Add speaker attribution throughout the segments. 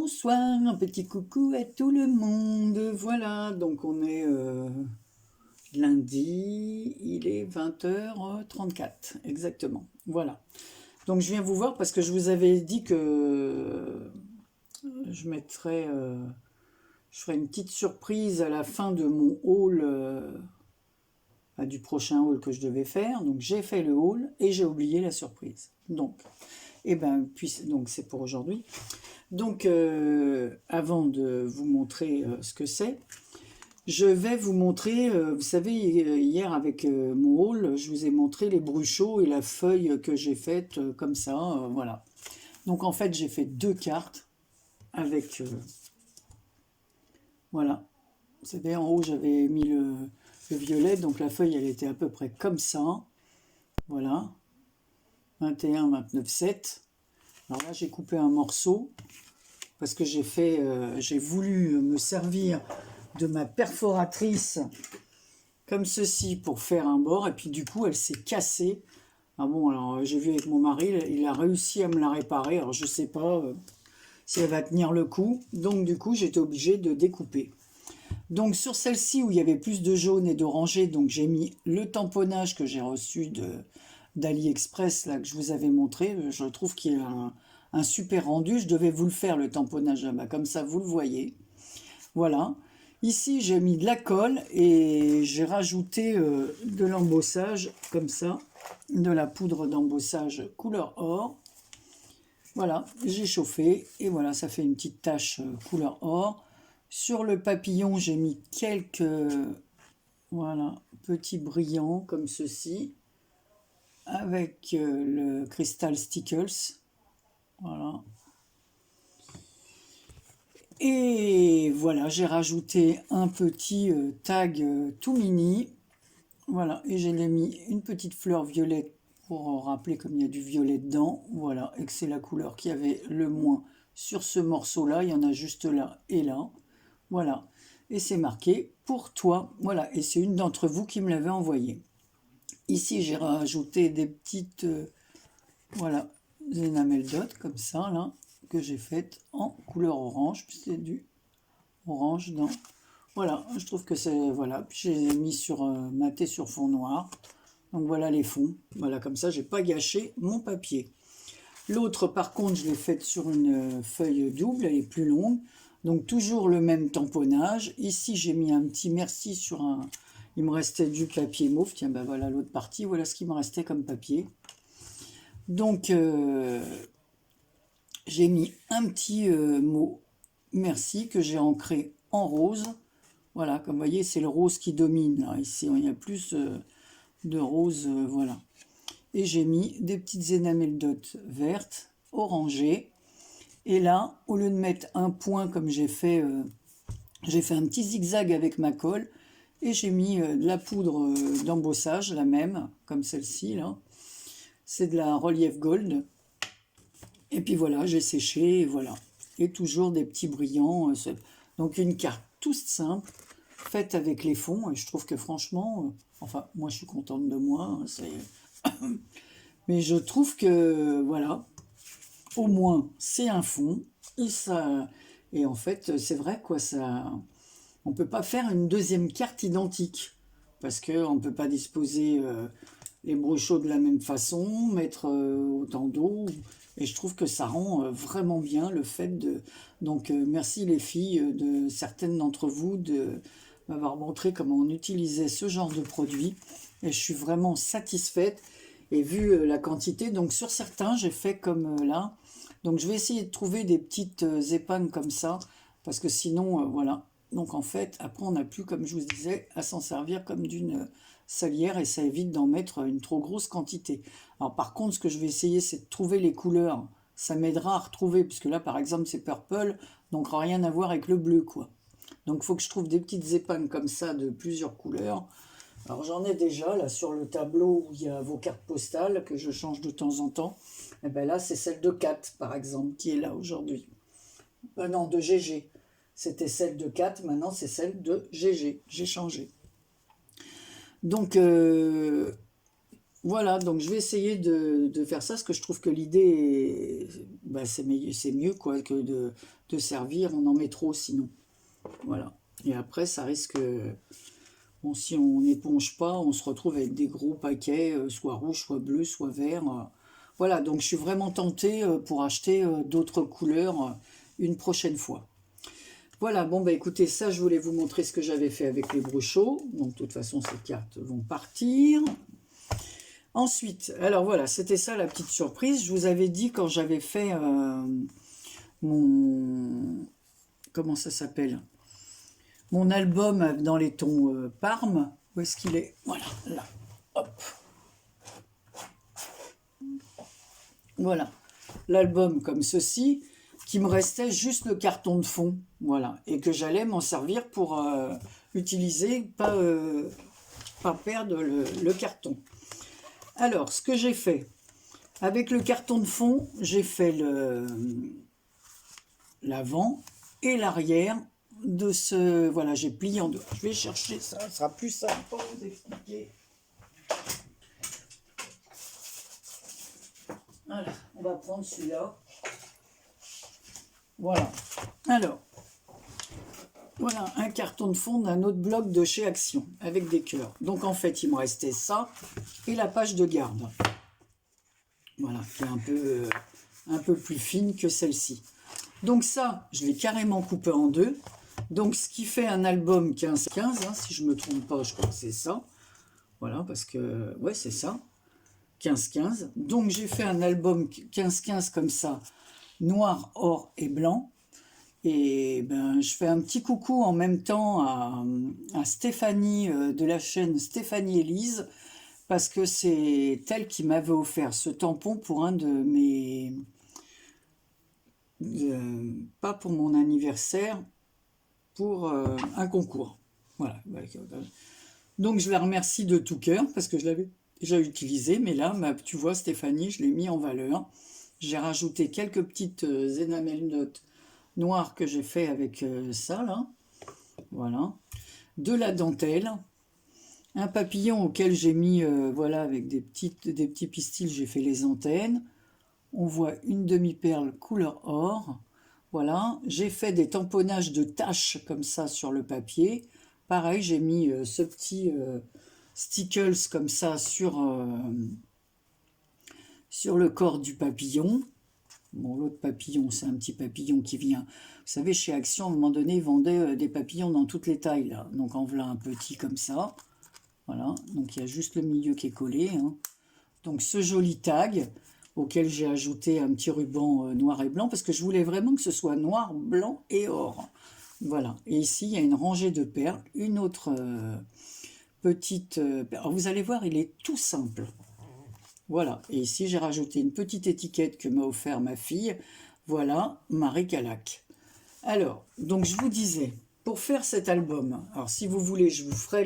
Speaker 1: Bonsoir, un petit coucou à tout le monde. Voilà, donc on est lundi, il est 20h34, exactement. Voilà. Donc je viens vous voir parce que je vous avais dit que je mettrais, je ferai une petite surprise à la fin de mon haul, du prochain haul que je devais faire. Donc j'ai fait le haul et j'ai oublié la surprise. Donc, donc c'est pour aujourd'hui. Donc, avant de vous montrer ce que c'est, je vais vous montrer, vous savez, hier avec mon haul, je vous ai montré les bruchots et la feuille que j'ai faite comme ça, voilà. Donc en fait, j'ai fait deux cartes avec, voilà. Vous savez, en haut, j'avais mis le violet, donc la feuille, elle était à peu près comme ça, voilà. 21, 29, 7. Alors là, j'ai coupé un morceau parce que j'ai voulu me servir de ma perforatrice comme ceci pour faire un bord, et puis du coup elle s'est cassée. Ah bon, alors j'ai vu avec mon mari, il a réussi à me la réparer, alors je sais pas si elle va tenir le coup, donc du coup j'étais obligée de découper. Donc sur celle-ci où il y avait plus de jaune et d'orangé, donc j'ai mis le tamponnage que j'ai reçu d'AliExpress, là que je vous avais montré. Je trouve qu'il y a un super rendu. Je devais vous le faire, le tamponnage là-bas, comme ça vous le voyez. Voilà. Ici, j'ai mis de la colle et j'ai rajouté de l'embossage, comme ça, de la poudre d'embossage couleur or. Voilà, j'ai chauffé et voilà, ça fait une petite tache couleur or. Sur le papillon, j'ai mis quelques voilà, petits brillants comme ceci, avec le cristal Stickles. Voilà. Et voilà, j'ai rajouté un petit tag tout mini. Voilà, et j'ai mis une petite fleur violette pour rappeler comme il y a du violet dedans. Voilà, et que c'est la couleur qui avait le moins sur ce morceau-là. Il y en a juste là et là. Voilà, et c'est marqué pour toi. Voilà, et c'est une d'entre vous qui me l'avait envoyé. Ici, j'ai rajouté des petites, voilà, enamel dot comme ça, là, que j'ai faites en couleur orange. C'est du orange dans... Voilà, je trouve que c'est... Voilà, puis j'ai mis sur maté sur fond noir. Donc voilà les fonds. Voilà, comme ça, j'ai pas gâché mon papier. L'autre, par contre, je l'ai faite sur une feuille double, elle est plus longue. Donc toujours le même tamponnage. Ici, j'ai mis un petit merci sur un... Il me restait du papier mauve. Tiens, ben voilà l'autre partie. Voilà ce qui me restait comme papier. Donc, j'ai mis un petit mot merci que j'ai ancré en rose. Voilà, comme vous voyez, c'est le rose qui domine. Là. Ici, il y a plus de rose, voilà. Et j'ai mis des petites enamel dots vertes, orangées. Et là, au lieu de mettre un point comme j'ai fait un petit zigzag avec ma colle. Et j'ai mis de la poudre d'embossage, la même, comme celle-ci, là. C'est de la Relief Gold. Et puis voilà, j'ai séché, et voilà. Et toujours des petits brillants. Donc une carte toute simple, faite avec les fonds. Et je trouve que franchement, enfin, moi je suis contente de moi. Mais je trouve que, voilà, au moins c'est un fond. Et ça... Et en fait, c'est vrai, quoi, ça... On ne peut pas faire une deuxième carte identique. Parce qu'on ne peut pas disposer les brochots de la même façon, mettre autant d'eau. Et je trouve que ça rend vraiment bien le fait de... Donc merci les filles de certaines d'entre vous de m'avoir montré comment on utilisait ce genre de produit. Et je suis vraiment satisfaite. Et vu la quantité, donc sur certains, j'ai fait comme là. Donc je vais essayer de trouver des petites épingles comme ça. Parce que sinon, voilà. Donc en fait, après on n'a plus, comme je vous disais, à s'en servir comme d'une salière et ça évite d'en mettre une trop grosse quantité. Alors par contre, ce que je vais essayer, c'est de trouver les couleurs. Ça m'aidera à retrouver, puisque là par exemple c'est purple, donc rien à voir avec le bleu, quoi. Donc il faut que je trouve des petites épingles comme ça de plusieurs couleurs. Alors j'en ai déjà là sur le tableau où il y a vos cartes postales que je change de temps en temps. Et bien là c'est celle de Kat par exemple qui est là aujourd'hui. Non, de GG. C'était celle de Kat, maintenant c'est celle de GG. J'ai changé. Donc Voilà, donc je vais essayer de faire ça, parce que je trouve que l'idée, bah, c'est mieux quoi, que de servir, on en met trop sinon. Voilà. Et après, ça risque, bon, si on n'éponge pas, on se retrouve avec des gros paquets, soit rouges, soit bleus, soit verts. Voilà, donc je suis vraiment tentée pour acheter d'autres couleurs une prochaine fois. Voilà, bon bah écoutez, ça je voulais vous montrer ce que j'avais fait avec les brochaux. Donc de toute façon, ces cartes vont partir. Ensuite, alors voilà, c'était ça la petite surprise. Je vous avais dit quand j'avais fait mon... Comment ça s'appelle? Mon album dans les tons Parme. Où est-ce qu'il est? Voilà, là. Hop. Voilà. L'album comme ceci, qui me restait juste le carton de fond. Voilà. Et que j'allais m'en servir pour utiliser, pas perdre le carton. Alors, ce que j'ai fait, avec le carton de fond, j'ai fait l'avant et l'arrière de ce... Voilà, j'ai plié en deux. Je vais chercher ça, ça sera plus simple pour vous expliquer. Voilà, on va prendre celui-là. Voilà. Alors, voilà un carton de fond d'un autre bloc de chez Action, avec des cœurs. Donc en fait, il me restait ça et la page de garde. Voilà, qui est un peu plus fine que celle-ci. Donc ça, je l'ai carrément coupé en deux. Donc ce qui fait un album 15-15, hein, si je ne me trompe pas, je crois que c'est ça. Voilà, parce que, ouais, c'est ça. 15-15. Donc j'ai fait un album 15-15 comme ça, noir, or et blanc. Et ben, je fais un petit coucou en même temps à Stéphanie de la chaîne Stéphanie Elise, parce que c'est elle qui m'avait offert ce tampon pour un de mes... pas pour mon anniversaire, pour un concours. Voilà. Donc je la remercie de tout cœur, parce que je l'avais déjà utilisé, mais là, tu vois Stéphanie, je l'ai mis en valeur. J'ai rajouté quelques petites enamel notes noires que j'ai fait avec ça, là. Voilà. De la dentelle. Un papillon auquel j'ai mis, voilà, avec des petits pistils, j'ai fait les antennes. On voit une demi-perle couleur or. Voilà, j'ai fait des tamponnages de taches comme ça sur le papier. Pareil, j'ai mis ce petit stickles comme ça sur le corps du papillon. Bon, l'autre papillon, c'est un petit papillon qui vient... Vous savez, chez Action, à un moment donné, ils vendaient des papillons dans toutes les tailles, là. Donc, en voilà un petit comme ça. Voilà, donc il y a juste le milieu qui est collé, hein. Donc, ce joli tag, auquel j'ai ajouté un petit ruban noir et blanc, parce que je voulais vraiment que ce soit noir, blanc et or. Voilà, et ici, il y a une rangée de perles, une autre petite... alors, vous allez voir, il est tout simple. Voilà, et ici j'ai rajouté une petite étiquette que m'a offert ma fille. Voilà, Marie Calac. Alors, donc je vous disais, pour faire cet album, alors si vous voulez, je vous ferai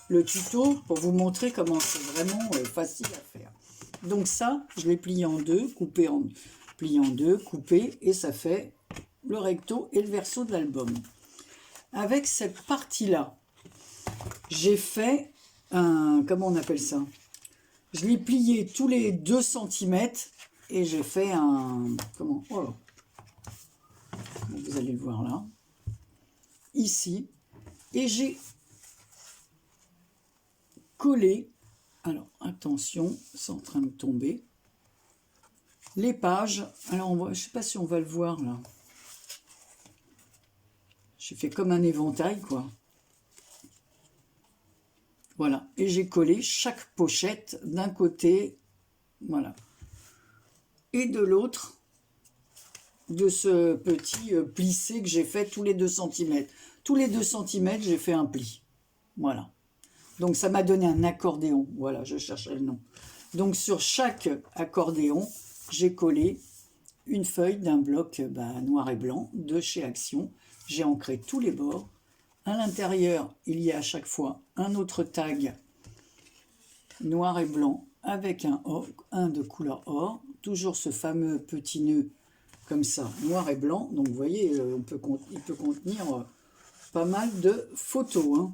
Speaker 1: le tuto pour vous montrer comment c'est vraiment facile à faire. Donc ça, je l'ai plié en deux, plié en deux, coupé, et ça fait le recto et le verso de l'album. Avec cette partie-là, j'ai fait un... Comment on appelle ça? Je l'ai plié tous les 2 cm et j'ai fait un... Comment? Oh, vous allez le voir là. Ici. Et j'ai collé... Alors, attention, c'est en train de tomber. Les pages. Alors, je ne sais pas si on va le voir là. J'ai fait comme un éventail, quoi. Voilà, et j'ai collé chaque pochette d'un côté, voilà, et de l'autre, de ce petit plissé que j'ai fait tous les 2 cm. Tous les 2 cm, j'ai fait un pli. Voilà. Donc ça m'a donné un accordéon. Voilà, je cherchais le nom. Donc sur chaque accordéon, j'ai collé une feuille d'un bloc noir et blanc de chez Action. J'ai ancré tous les bords. À l'intérieur, il y a à chaque fois un autre tag noir et blanc avec un de couleur or. Toujours ce fameux petit nœud comme ça, noir et blanc. Donc vous voyez, il peut contenir pas mal de photos, hein.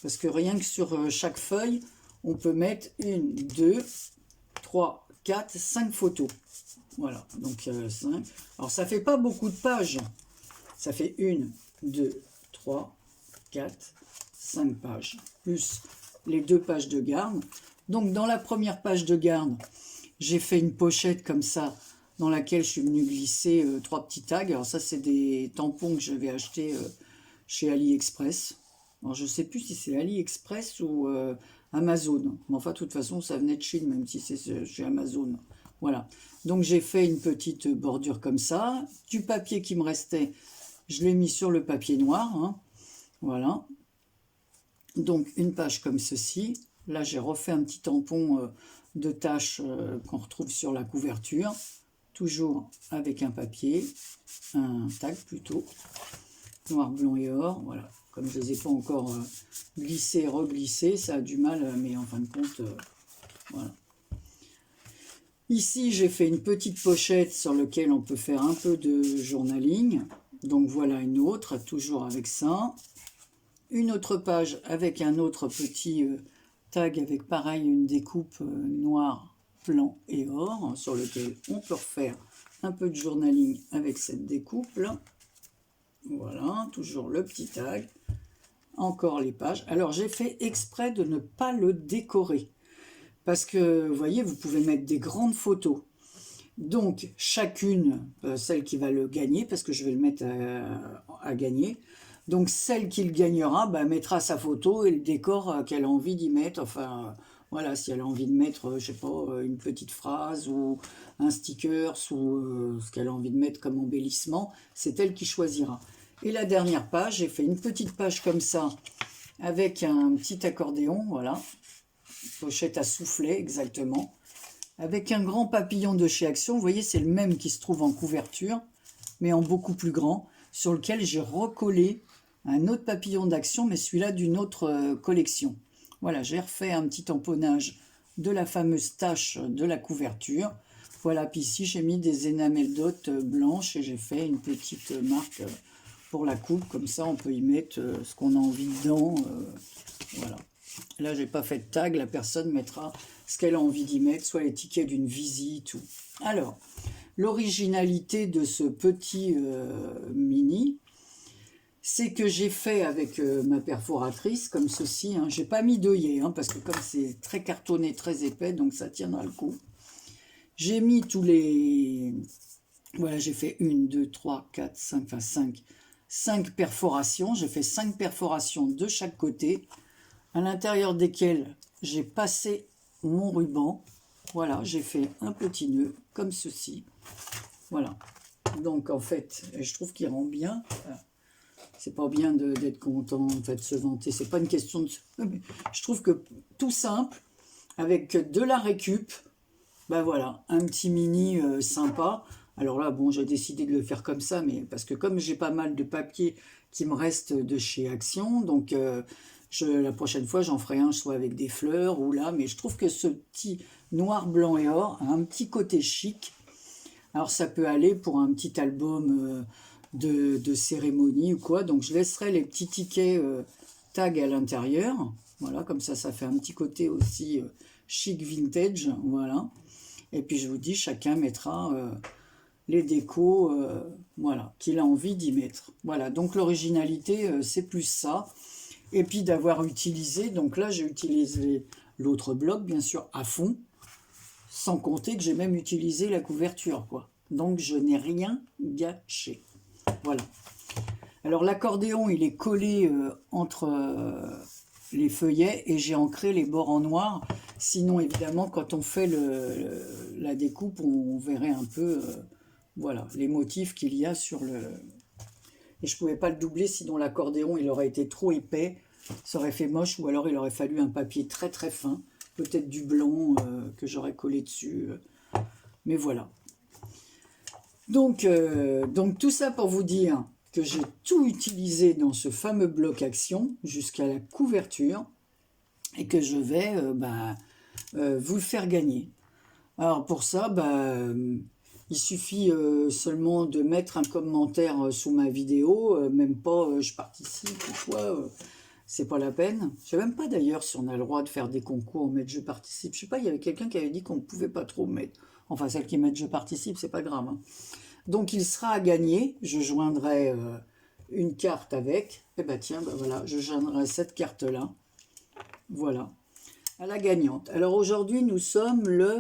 Speaker 1: Parce que rien que sur chaque feuille, on peut mettre 1, 2, 3, 4, 5 photos. Voilà, donc 5. Alors ça fait pas beaucoup de pages. Ça fait 1, 2, 3, 4, 5 pages. Plus les 2 pages de garde. Donc dans la première page de garde, j'ai fait une pochette comme ça, dans laquelle je suis venu glisser 3 petits tags. Alors ça, c'est des tampons que j'avais achetés chez AliExpress. Alors je ne sais plus si c'est AliExpress ou Amazon. Mais enfin, de toute façon, ça venait de Chine, même si c'est chez Amazon. Voilà. Donc j'ai fait une petite bordure comme ça. Du papier qui me restait, je l'ai mis sur le papier noir. Hein. Voilà. Donc une page comme ceci. Là, j'ai refait un petit tampon de taches qu'on retrouve sur la couverture. Toujours avec un papier, un tag plutôt, noir, blanc et or. Voilà. Comme je ne les ai pas encore glissés et reglissés, ça a du mal, mais en fin de compte, voilà. Ici, j'ai fait une petite pochette sur laquelle on peut faire un peu de journaling. Donc voilà une autre, toujours avec ça. Une autre page avec un autre petit tag avec pareil une découpe noire, blanc et or, sur lequel on peut refaire un peu de journaling avec cette découpe là. Voilà, toujours le petit tag. Encore les pages. Alors j'ai fait exprès de ne pas le décorer. Parce que, vous voyez, vous pouvez mettre des grandes photos. Donc, chacune, celle qui va le gagner, parce que je vais le mettre à gagner. Donc, celle qui le gagnera, bah, mettra sa photo et le décor qu'elle a envie d'y mettre. Enfin, voilà, si elle a envie de mettre, je sais pas, une petite phrase ou un sticker ou ce qu'elle a envie de mettre comme embellissement, c'est elle qui choisira. Et la dernière page, j'ai fait une petite page comme ça, avec un petit accordéon, voilà. Pochette à soufflet, exactement. Avec un grand papillon de chez Action. Vous voyez, c'est le même qui se trouve en couverture, mais en beaucoup plus grand, sur lequel j'ai recollé un autre papillon d'Action, mais celui-là d'une autre collection. Voilà, j'ai refait un petit tamponnage de la fameuse tache de la couverture. Voilà, puis ici, j'ai mis des énamels dot blanches et j'ai fait une petite marque pour la coupe. Comme ça, on peut y mettre ce qu'on a envie dedans. Voilà. Là, j'ai pas fait de tag, la personne mettra ce qu'elle a envie d'y mettre, soit les tickets d'une visite. Ou... Alors, l'originalité de ce petit mini, c'est que j'ai fait avec ma perforatrice, comme ceci. Hein. J'ai pas mis d'œillet, hein, parce que comme c'est très cartonné, très épais, donc ça tiendra le coup. J'ai mis tous les... Voilà, j'ai fait 1, 2, 3, 4, 5, enfin 5 perforations. J'ai fait 5 perforations de chaque côté, à l'intérieur desquelles j'ai passé mon ruban. Voilà, j'ai fait un petit nœud comme ceci. Voilà. Donc en fait, je trouve qu'il rend bien. C'est pas bien d'être content, en fait, de se vanter. C'est pas une question de... Je trouve que tout simple, avec de la récup, ben voilà, un petit mini sympa. Alors là, bon, j'ai décidé de le faire comme ça, mais parce que comme j'ai pas mal de papier qui me reste de chez Action, donc la prochaine fois, j'en ferai un, soit avec des fleurs ou là, mais je trouve que ce petit noir, blanc et or a un petit côté chic. Alors ça peut aller pour un petit album de cérémonie ou quoi, donc je laisserai les petits tickets tags à l'intérieur. Voilà, comme ça fait un petit côté aussi chic vintage, voilà. Et puis je vous dis, chacun mettra les décos, voilà, qu'il a envie d'y mettre. Voilà, donc l'originalité, c'est plus ça. Et puis d'avoir utilisé, donc là j'ai utilisé l'autre bloc, bien sûr, à fond, sans compter que j'ai même utilisé la couverture, quoi. Donc je n'ai rien gâché. Voilà. Alors l'accordéon, il est collé entre les feuillets et j'ai ancré les bords en noir. Sinon, évidemment, quand on fait la découpe, on verrait un peu voilà, les motifs qu'il y a sur le... Et je ne pouvais pas le doubler, sinon l'accordéon, il aurait été trop épais. Ça aurait fait moche, ou alors il aurait fallu un papier très très fin. Peut-être du blanc que j'aurais collé dessus. Mais voilà. Donc tout ça pour vous dire que j'ai tout utilisé dans ce fameux bloc action jusqu'à la couverture et que je vais vous le faire gagner. Alors pour ça, il suffit seulement de mettre un commentaire sous ma vidéo, même pas je participe ou quoi, c'est pas la peine. Je sais même pas d'ailleurs si on a le droit de faire des concours, mettre je participe. Je sais pas, il y avait quelqu'un qui avait dit qu'on ne pouvait pas trop mettre. Enfin, celle qui met je participe, c'est pas grave, hein. Donc il sera à gagner. Je joindrai une carte avec. Et ben tiens, ben voilà, je joindrai cette carte-là. Voilà, à la gagnante. Alors aujourd'hui, nous sommes le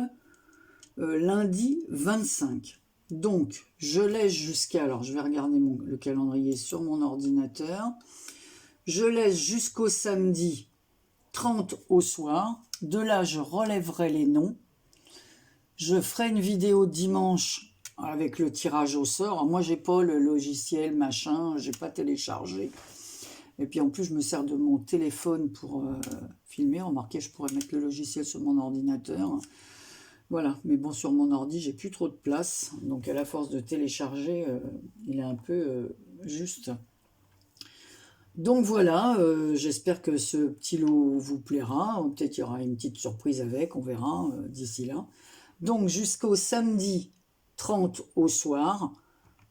Speaker 1: lundi 25. Donc, je laisse jusqu'à... Alors, je vais regarder le calendrier sur mon ordinateur. Je laisse jusqu'au samedi 30 au soir. De là, je relèverai les noms. Je ferai une vidéo dimanche avec le tirage au sort. Alors, moi, j'ai pas le logiciel, machin, j'ai pas téléchargé. Et puis en plus, je me sers de mon téléphone pour filmer. Remarquez, je pourrais mettre le logiciel sur mon ordinateur. Voilà, mais bon, sur mon ordi, j'ai plus trop de place. Donc à la force de télécharger, il est un peu juste. Donc voilà, j'espère que ce petit lot vous plaira. Peut-être qu'il y aura une petite surprise avec, on verra d'ici là. Donc jusqu'au samedi 30 au soir.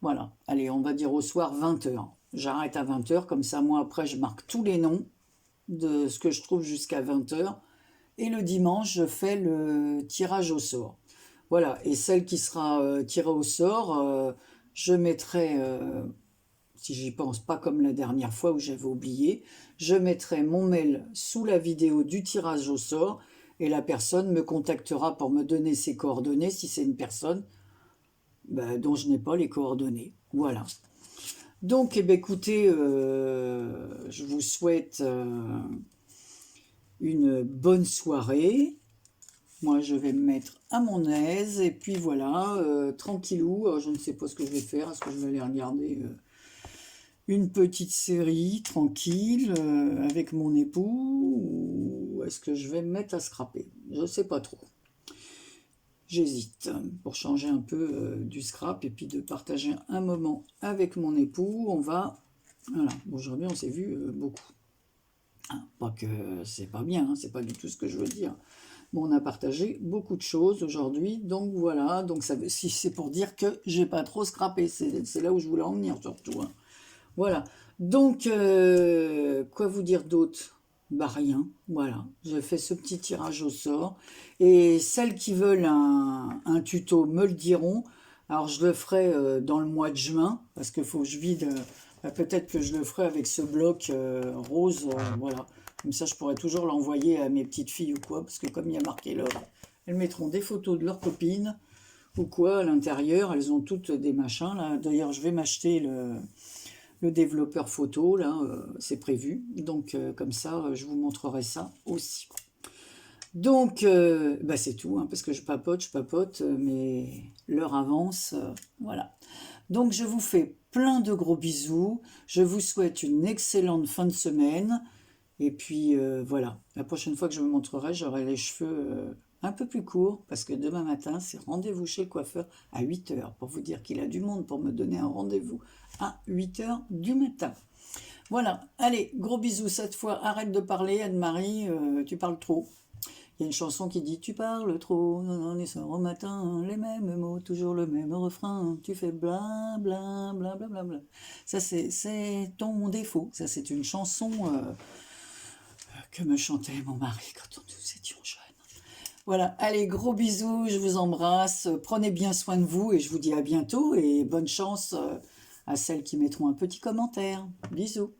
Speaker 1: Voilà, allez, on va dire au soir 20h. J'arrête à 20h, comme ça, moi, après, je marque tous les noms de ce que je trouve jusqu'à 20h. Et le dimanche, je fais le tirage au sort. Voilà, et celle qui sera tirée au sort, je mettrai, si j'y pense pas comme la dernière fois où j'avais oublié, je mettrai mon mail sous la vidéo du tirage au sort et la personne me contactera pour me donner ses coordonnées si c'est une personne dont je n'ai pas les coordonnées. Voilà. Donc, eh bien, écoutez, je vous souhaite une bonne soirée. Moi, je vais me mettre à mon aise. Et puis voilà, tranquillou. Je ne sais pas ce que je vais faire. Est-ce que je vais aller regarder une petite série tranquille avec mon époux? Ou est-ce que je vais me mettre à scraper? Je ne sais pas trop. J'hésite pour changer un peu du scrap et puis de partager un moment avec mon époux. On va... Voilà, aujourd'hui on s'est vu beaucoup. Hein, pas que c'est pas bien, hein, c'est pas du tout ce que je veux dire. Bon, on a partagé beaucoup de choses aujourd'hui, donc voilà. Donc ça, si c'est pour dire que j'ai pas trop scrappé, c'est là où je voulais en venir surtout. Hein. Voilà. Donc, quoi vous dire d'autre? Bah rien, voilà, j'ai fait ce petit tirage au sort, et celles qui veulent un tuto me le diront. Alors je le ferai dans le mois de juin, parce qu'il faut que je vide, peut-être que je le ferai avec ce bloc rose, voilà, comme ça je pourrais toujours l'envoyer à mes petites filles ou quoi, parce que comme il y a marqué l'heure, elles mettront des photos de leurs copines, ou quoi, à l'intérieur, elles ont toutes des machins, là, d'ailleurs je vais m'acheter le développeur photo, là, c'est prévu. Donc, comme ça, je vous montrerai ça aussi. Donc, c'est tout, hein, parce que je papote, mais l'heure avance, voilà. Donc, je vous fais plein de gros bisous. Je vous souhaite une excellente fin de semaine. Et puis, voilà. La prochaine fois que je vous montrerai, j'aurai les cheveux un peu plus courts, parce que demain matin, c'est rendez-vous chez le coiffeur à 8h, pour vous dire qu'il a du monde pour me donner un rendez-vous à 8h du matin. Voilà, allez, gros bisous cette fois, arrête de parler, Anne-Marie, tu parles trop. Il y a une chanson qui dit « Tu parles trop, on est soir au matin, les mêmes mots, toujours le même refrain, tu fais bla bla bla bla bla bla. » Ça, c'est ton défaut, ça c'est une chanson que me chantait mon mari quand nous étions jeunes. Voilà, allez, gros bisous, je vous embrasse, prenez bien soin de vous et je vous dis à bientôt et bonne chance à celles qui mettront un petit commentaire. Bisous.